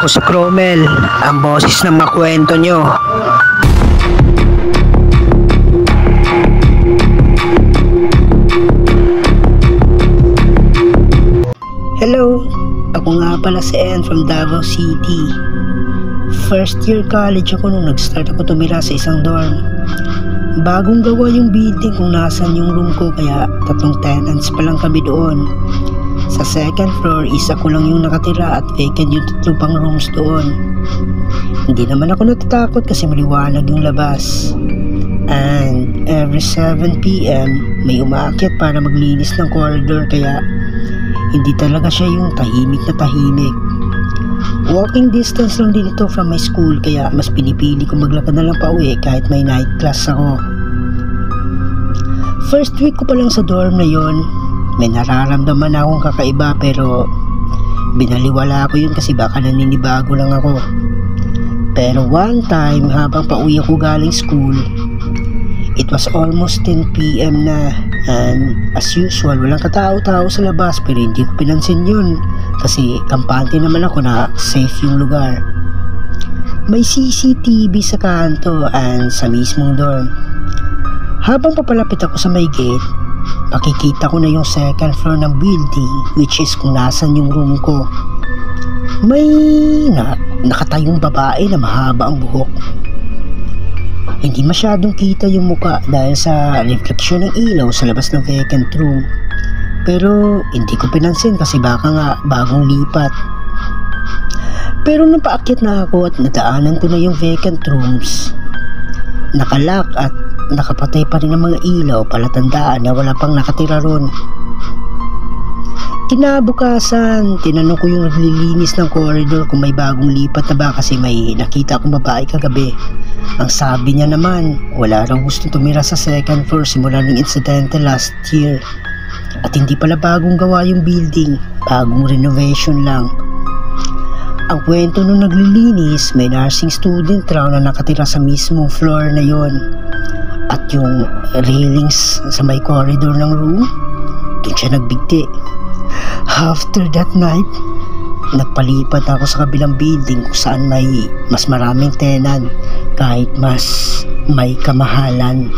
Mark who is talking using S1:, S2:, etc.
S1: Ako si Cromel, ang boses ng makwento nyo. Hello, ako nga pala si Ann from Davao City. First year college ako nung nag-start ako tumira sa isang dorm. Bagong gawa yung building kung nasan yung room ko, kaya 3 tenants pa lang kami doon. Sa second floor, isa ko lang yung nakatira at vacant yung 3 pang rooms doon. Hindi naman ako natatakot kasi maliwanag yung labas. And every 7 PM may umaakyat para maglinis ng corridor, kaya hindi talaga siya yung tahimik na tahimik. Walking distance lang din ito from my school, kaya mas pinipili ko maglakad na lang pauwi kahit may night class ako. First week ko pa lang sa dorm na yon, may nararamdaman akong kakaiba, pero binaliwala ko yun kasi baka naninibago lang ako. Pero one time habang pauwi ako galing school, it was almost 10 PM na, and as usual walang katao-tao sa labas, pero hindi ko pinansin yun kasi kampante naman ako na safe yung lugar. May CCTV sa kanto and sa mismong dorm. Habang papalapit ako sa may gate, makikita ko na yung second floor ng building, which is kung nasan yung room ko. May nakatayong babae na mahaba ang buhok. Hindi masyadong kita yung muka dahil sa refleksyon ng ilaw sa labas ng vacant room. Pero hindi ko pinansin kasi baka nga bagong lipat. Pero nung paakyat na ako at nadaanan ko na yung vacant rooms, nakalock at nakapatay pa rin ang mga ilaw, palatandaan na wala pang nakatira ron. Kinabukasan, tinanong ko yung naglilinis ng corridor kung may bagong lipat na ba kasi may nakita akong babae kagabi. Ang sabi niya naman, wala raw gusto tumira sa second floor simula ng insidente last year. At hindi pala bagong gawa yung building, bagong renovation lang. Ang kwento nung naglilinis, may nursing student raw na nakatira sa mismong floor na yon. At yung railings sa may corridor ng room, doon siya nagbigti. After that night, nagpalipat ako sa kabilang building kung saan may mas maraming tenant kahit mas may kamahalan.